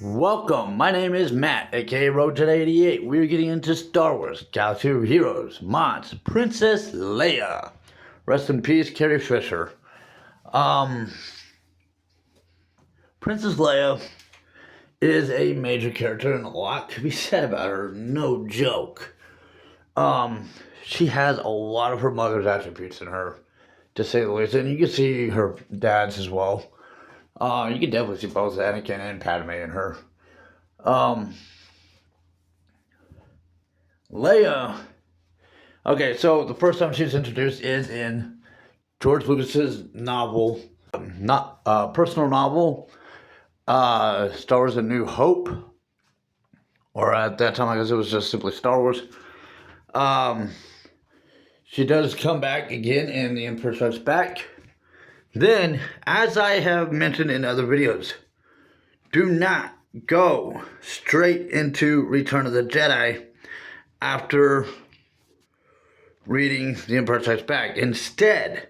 Welcome, my name is Matt, aka Road88. We're getting into Star Wars, Galaxy of Heroes, Mods, Princess Leia. Rest in peace, Carrie Fisher. Princess Leia is a major character and a lot to be said about her, no joke. She has a lot of her mother's attributes in her, to say the least, and you can see her dad's as well. You can definitely see both Anakin and Padme in her. Leia. Okay, so the first time she's introduced is in George Lucas's novel, not personal novel, Star Wars: A New Hope, or at that time I guess it was just simply Star Wars. She does come back again in The Emperor Strikes Back. Then, as I have mentioned in other videos, do not go straight into Return of the Jedi after reading The Emperor Strikes Back. Instead,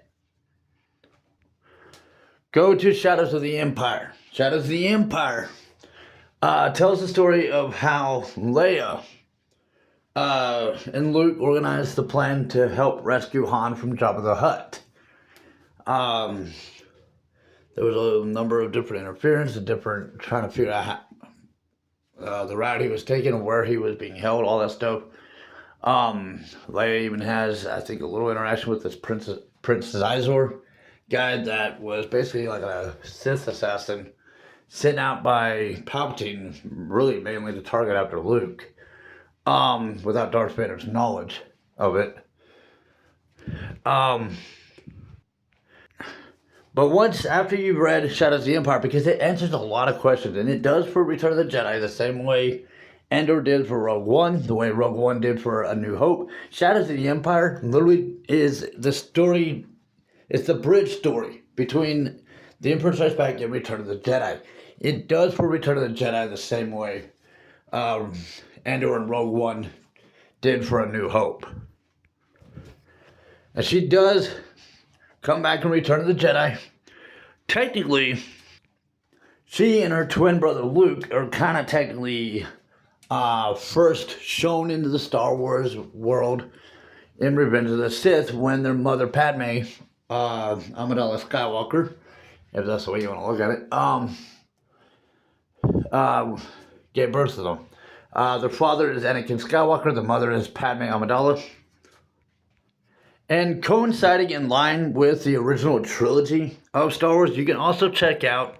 go to Shadows of the Empire. Shadows of the Empire tells the story of how Leia and Luke organized the plan to help rescue Han from Jabba the Hutt. There was a number of different interference and trying to figure out how, the route he was taking and where he was being held, all that stuff. Leia even has, I think, a little interaction with this Prince Zizor guy that was basically like a Sith assassin sent out by Palpatine, really mainly to target after Luke, without Darth Vader's knowledge of it. But once after you've read Shadows of the Empire, because it answers a lot of questions, and it does for Return of the Jedi the same way Andor did for Rogue One, the way Rogue One did for A New Hope. Shadows of the Empire literally is the story, it's the bridge story between The Emperor Strikes Back and Return of the Jedi. It does for Return of the Jedi the same way Andor and Rogue One did for A New Hope. And she does come back and Return of the Jedi. Technically, she and her twin brother Luke are kind of technically first shown into the Star Wars world in Revenge of the Sith when their mother Padme, Amidala Skywalker, if that's the way you want to look at it, gave birth to them. Their father is Anakin Skywalker, the mother is Padme Amidala. And coinciding in line with the original trilogy of Star Wars, you can also check out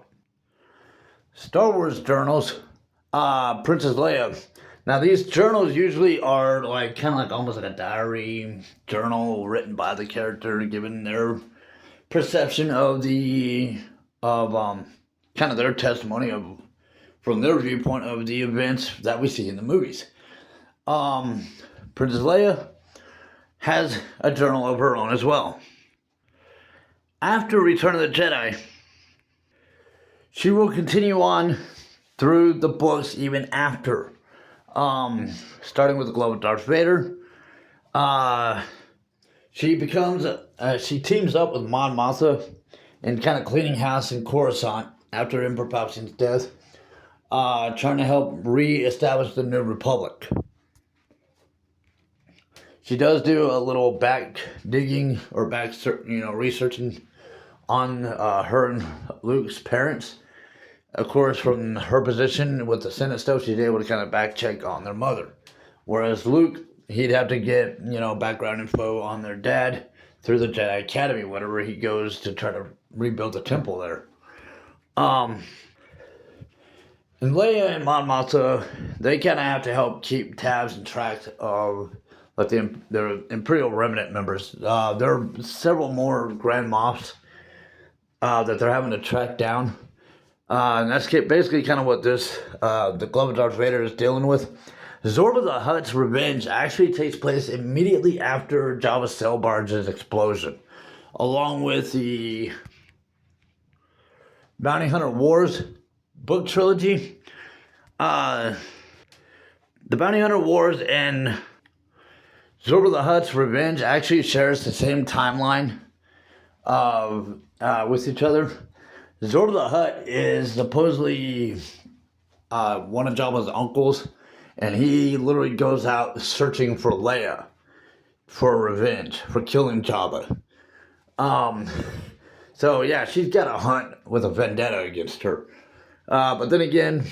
Star Wars journals, Princess Leia. Now, these journals usually are like kind of like almost like a diary journal written by the character, giving their perception of kind of their testimony of from their viewpoint of the events that we see in the movies. Princess Leia has a journal of her own as well. After Return of the Jedi, she will continue on through the books even after, starting with the Glove of Darth Vader. She teams up with Mon Mothma in kind of cleaning house in Coruscant after Emperor Palpatine's death, trying to help re-establish the New Republic. She does do a little back digging or researching on her and Luke's parents. Of course, from her position with the Senate stuff, she's able to kind of back check on their mother. Whereas Luke, he'd have to get, background info on their dad through the Jedi Academy whenever he goes to try to rebuild the temple there. And Leia and Mon Mothma, they kind of have to help keep tabs and tracks of their Imperial Remnant members. There are several more Grand Moffs that they're having to track down. And that's basically kind of what this, the Glove of Darth Vader is dealing with. Jabba the Hutt's revenge actually takes place immediately after Jabba's sail barge's explosion, along with the Bounty Hunter Wars book trilogy. The Bounty Hunter Wars and Jabba the Hutt's revenge actually shares the same timeline with each other. Jabba the Hutt is supposedly one of Jabba's uncles, and he literally goes out searching for Leia for revenge for killing Jabba. Um, so yeah, she's got a hunt with a vendetta against her. But then again,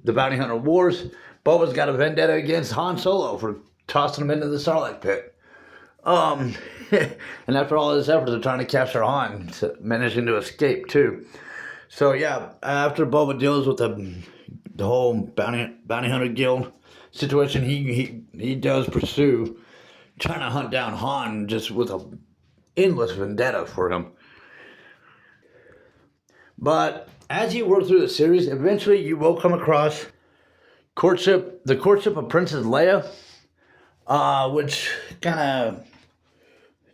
the Bounty Hunter Wars, Boba's got a vendetta against Han Solo for tossing him into the Sarlacc pit. And after all his efforts of trying to capture Han, managing to escape too. So yeah, after Boba deals with the whole bounty hunter guild situation, he does pursue trying to hunt down Han just with a endless vendetta for him. But as you work through the series, eventually you will come across the courtship of Princess Leia, which kind of,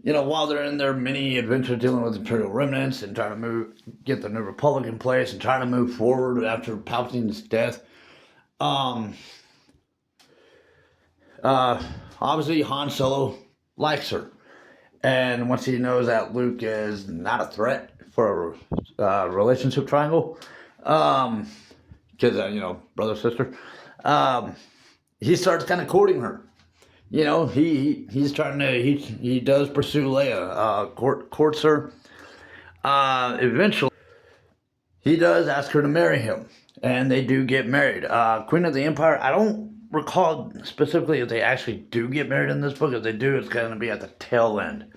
while they're in their mini adventure dealing with Imperial remnants and trying to get the New Republic in place and trying to move forward after Palpatine's death, obviously Han Solo likes her. And once he knows that Luke is not a threat for a relationship triangle, because, brother-sister, he starts kind of courting her. He's trying to, he does pursue Leia, courts her. Eventually, he does ask her to marry him, and they do get married. Queen of the Empire, I don't recall specifically if they actually do get married in this book. If they do, it's going to be at the tail end.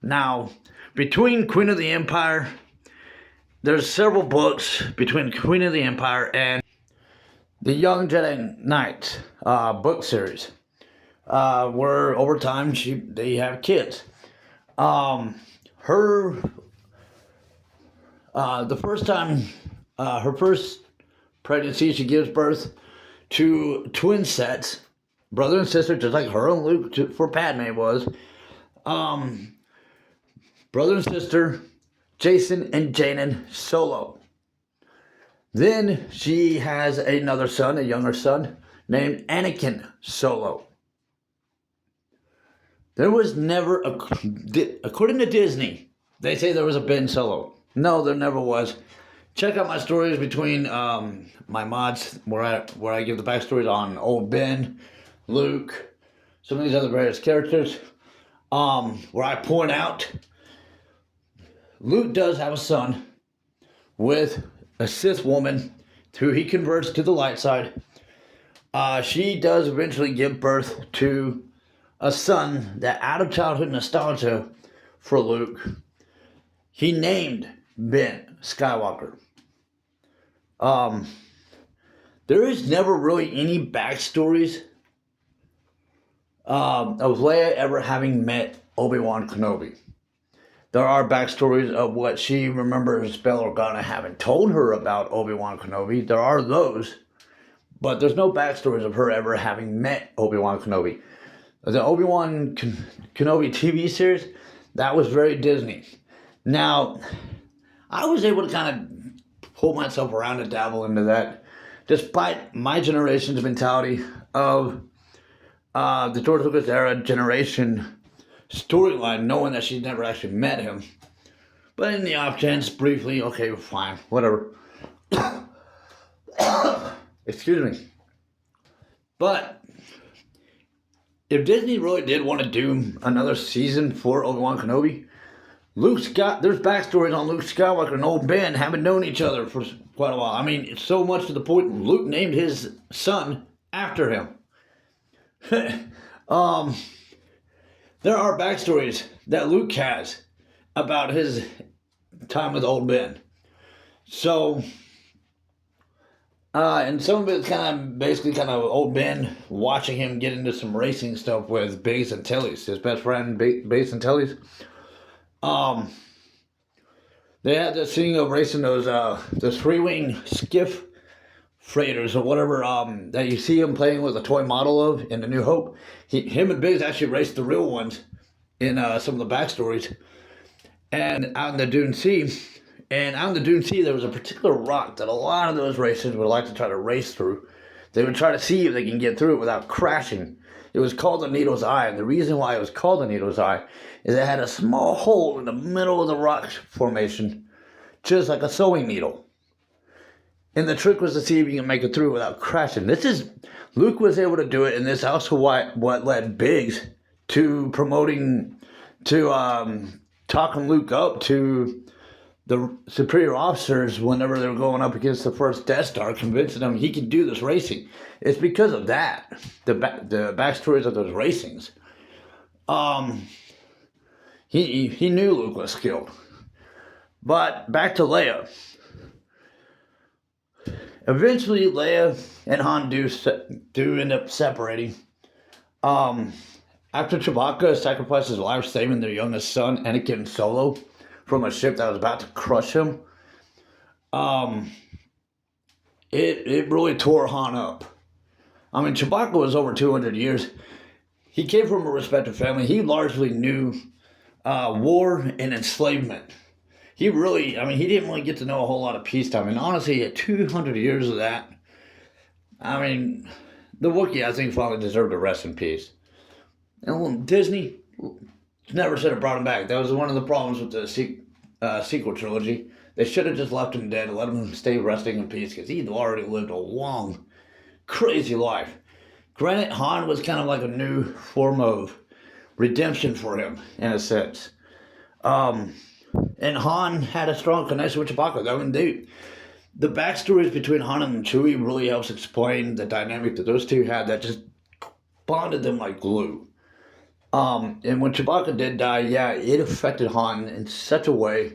Now, between Queen of the Empire, there's several books between Queen of the Empire and the Young Jedi Knights book series. Where over time they have kids. The first time, her first pregnancy, she gives birth to twin sets, brother and sister, just like her and Luke for Padme was. Brother and sister, Jason and Janen Solo. Then she has another son, a younger son, named Anakin Solo. There was never, according to Disney, they say there was a Ben Solo. No, there never was. Check out my stories between my mods where I give the backstories on old Ben, Luke, some of these other various characters. Where I point out Luke does have a son with a Sith woman who he converts to the light side. She does eventually give birth to a son that, out of childhood nostalgia for Luke, he named Ben Skywalker. There is never really any backstories of Leia ever having met Obi-Wan Kenobi. There are backstories of what she remembers Bail Organa having told her about Obi-Wan Kenobi. There are those, but there's no backstories of her ever having met Obi-Wan Kenobi. The Obi-Wan Kenobi TV series, that was very Disney. Now, I was able to kind of pull myself around and dabble into that, despite my generation's mentality of the George Lucas era generation storyline, knowing that she's never actually met him. But in the off chance, briefly, okay, fine, whatever. Excuse me. But if Disney really did want to do another season for Obi-Wan Kenobi, there's backstories on Luke Skywalker and old Ben having known each other for quite a while. I mean, it's so much to the point Luke named his son after him. There are backstories that Luke has about his time with old Ben. So, and some of it's basically old Ben watching him get into some racing stuff with Biggs Antilles, his best friend Biggs Antilles. They had this thing of racing those three-wing skiff freighters or whatever that you see him playing with a toy model of in The New Hope. Him and Biggs actually raced the real ones in some of the backstories. And out in the Dune Sea, there was a particular rock that a lot of those racers would like to try to race through. They would try to see if they can get through it without crashing. It was called the Needle's Eye, and the reason why it was called the Needle's Eye is it had a small hole in the middle of the rock formation, just like a sewing needle. And the trick was to see if you can make it through without crashing. Luke was able to do it, and this is also what led Biggs to promoting, to talking Luke up to the superior officers whenever they were going up against the first Death Star, convincing them he could do this racing. It's because of that, the backstories of those racings. He knew Luke was skilled. But back to Leia. Eventually, Leia and Han do end up separating. After Chewbacca sacrificed his life saving their youngest son, Anakin Solo, from a ship that was about to crush him, it really tore Han up. I mean, Chewbacca was over 200 years. He came from a respected family. He largely knew war and enslavement. He didn't really get to know a whole lot of peacetime. And honestly, at 200 years of that, I mean, the Wookiee, I think, finally deserved to rest in peace. And Disney never should have brought him back. That was one of the problems with the sequel trilogy. They should have just left him dead and let him stay resting in peace, because he'd already lived a long, crazy life. Granted, Han was kind of like a new form of redemption for him, in a sense. And Han had a strong connection with Chewbacca. I mean, the backstories between Han and Chewie really helps explain the dynamic that those two had that just bonded them like glue. And when Chewbacca did die, yeah, it affected Han in such a way.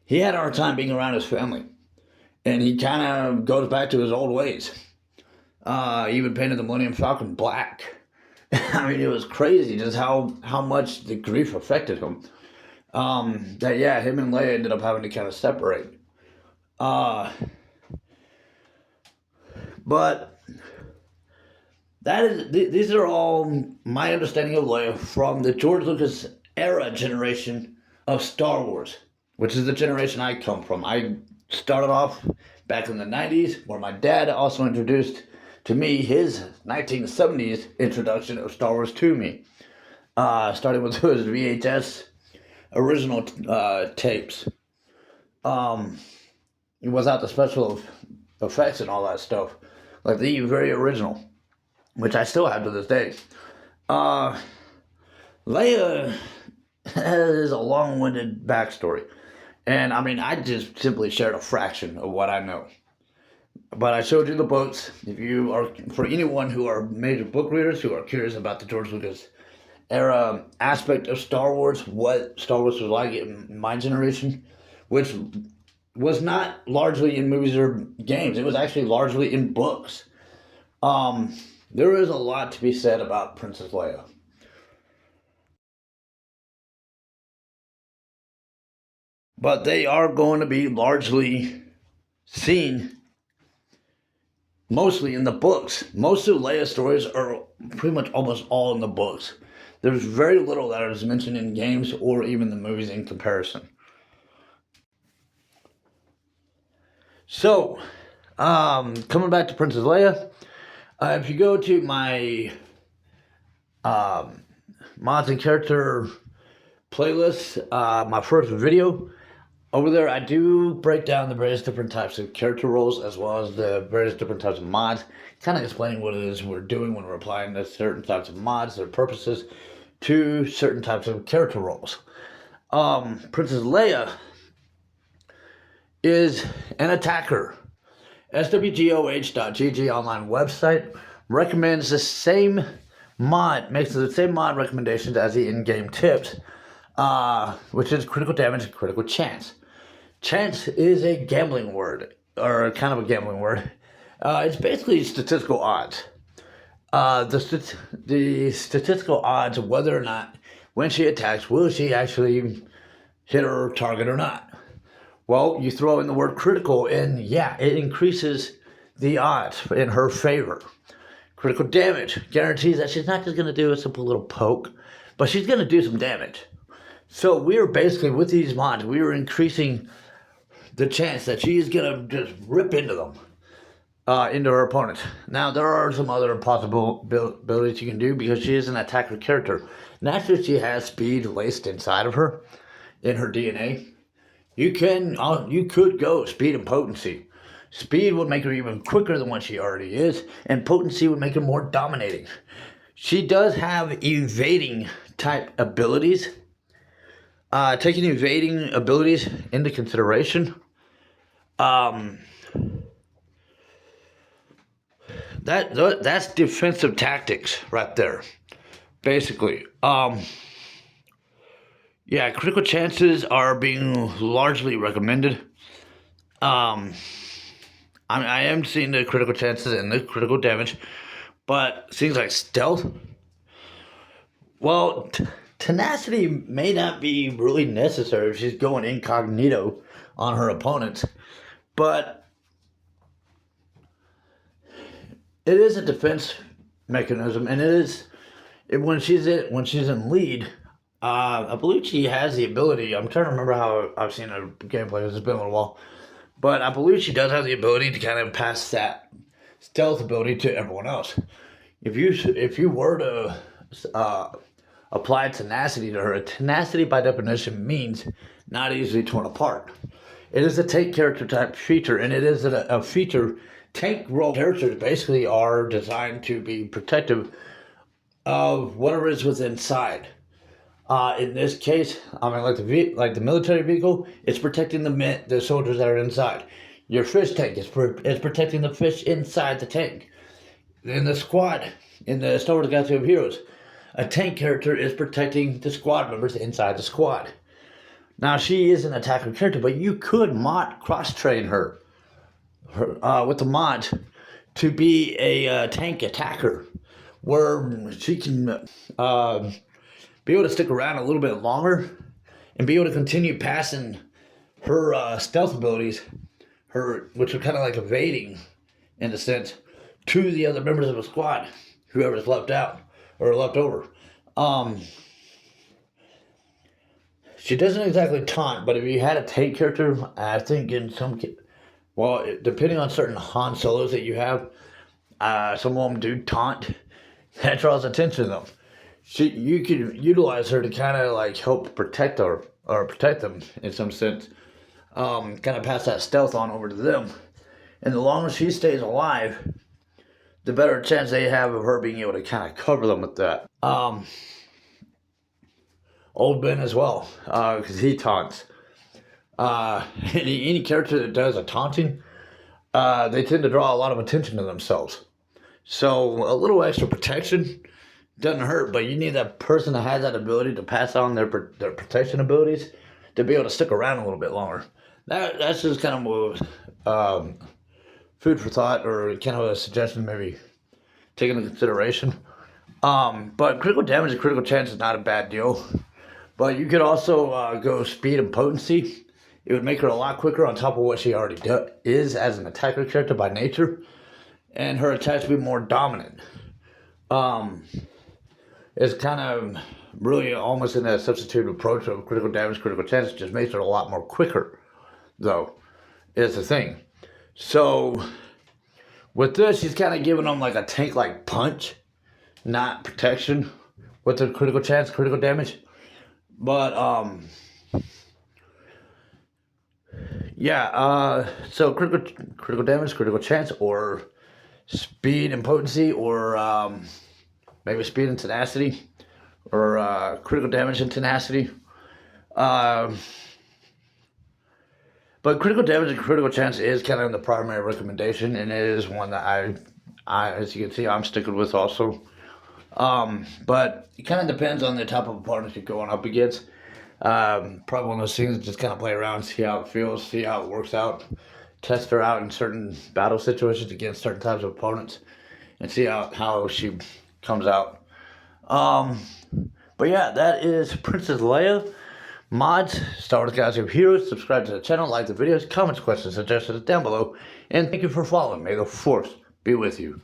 He had a hard time being around his family. And he kind of goes back to his old ways. Even painted the Millennium Falcon black. I mean, it was crazy just how much the grief affected him. Him and Leia ended up having to kind of separate. But these are all my understanding of Leia from the George Lucas era generation of Star Wars, which is the generation I come from. I started off back in the 90s, where my dad also introduced to me his 1970s introduction of Star Wars to me. Starting with those VHS original tapes. Without the special effects and all that stuff. Like the very original, which I still have to this day. Leia has a long-winded backstory. And I mean, I just simply shared a fraction of what I know. But I showed you the books. For anyone who are major book readers who are curious about the George Lucas era aspect of Star Wars, what Star Wars was like in my generation, which was not largely in movies or games. It was actually largely in books. There is a lot to be said about Princess Leia. But they are going to be largely seen mostly in the books. Most of Leia's stories are pretty much almost all in the books. There's very little that is mentioned in games or even the movies in comparison. So, coming back to Princess Leia, if you go to my mods and character playlist, my first video, over there I do break down the various different types of character roles as well as the various different types of mods, kind of explaining what it is we're doing when we're applying to certain types of mods, their purposes, to certain types of character roles. Princess Leia is an attacker. SWGOH.GG online website recommends the same mod, makes the same mod recommendations as the in-game tips, which is critical damage and critical chance. Chance is a gambling word, or kind of a gambling word. It's basically statistical odds. The statistical odds of whether or not, when she attacks, will she actually hit her target or not. Well, you throw in the word critical, and yeah, it increases the odds in her favor. Critical damage guarantees that she's not just going to do a simple little poke, but she's going to do some damage. So we are basically, with these mods, we are increasing the chance that she is going to just rip into them, into her opponent. Now, there are some other possibilities you can do because she is an attacker character. Naturally, she has speed laced inside of her, in her DNA. You could go speed and potency. Speed would make her even quicker than what she already is, and potency would make her more dominating. She does have evading type abilities. Taking evading abilities into consideration, that's defensive tactics right there, basically. Yeah, critical chances are being largely recommended. I am seeing the critical chances and the critical damage, but things like stealth, well, tenacity may not be really necessary if she's going incognito on her opponents, but it is a defense mechanism, and when she's in lead. I believe she has the ability. I'm trying to remember how I've seen her gameplay. It's been a little while, but I believe she does have the ability to kind of pass that stealth ability to everyone else. If you were to apply tenacity to her, tenacity by definition means not easily torn apart. It is a tank character type feature, and it is a feature. Tank role characters basically are designed to be protective of whatever is within inside. In this case, I mean, like the military vehicle, it's protecting the soldiers that are inside. Your fish tank is protecting the fish inside the tank. In the squad, in the Star Wars Galaxy of Heroes, a tank character is protecting the squad members inside the squad. Now, she is an attacker character, but you could cross-train her with the mods to be a tank attacker, where she can be able to stick around a little bit longer and be able to continue passing her stealth abilities, which are kind of like evading, in a sense, to the other members of the squad, whoever's left out or left over. She doesn't exactly taunt, but if you had a tank character, I think depending on certain Han Solos that you have, some of them do taunt. That draws attention to them. You could utilize her to kind of like help protect her or protect them in some sense. Kind of pass that stealth on over to them, and the longer she stays alive, the better chance they have of her being able to kind of cover them with that. Old Ben as well, because he taunts. Any character that does a taunting, they tend to draw a lot of attention to themselves. So a little extra protection doesn't hurt, but you need that person that has that ability to pass on their protection abilities to be able to stick around a little bit longer. That's just kind of food for thought, or kind of a suggestion maybe taken into consideration. But critical damage and critical chance is not a bad deal. But you could also go speed and potency. It would make her a lot quicker on top of what she already is as an attacker character by nature, and her attacks would be more dominant. It's kind of really almost in a substitute approach of critical damage, critical chance. It just makes her a lot more quicker, though, is the thing. So with this, she's kind of giving them like a tank-like punch, not protection, with the critical chance, critical damage. But so critical damage, critical chance, or speed and potency, or maybe speed and tenacity, or critical damage and tenacity. But critical damage and critical chance is kind of the primary recommendation, and it is one that I as you can see, I'm sticking with also. But it kind of depends on the type of opponents you're going up against. Probably one of those things, just kind of play around, see how it feels, see how it works out, test her out in certain battle situations against certain types of opponents, and see how she comes out. But yeah, that is Princess Leia. Mods, Star Wars Galaxy of Heroes. Subscribe to the channel, like the videos, comments, questions, suggestions down below, and thank you for following. May the Force be with you.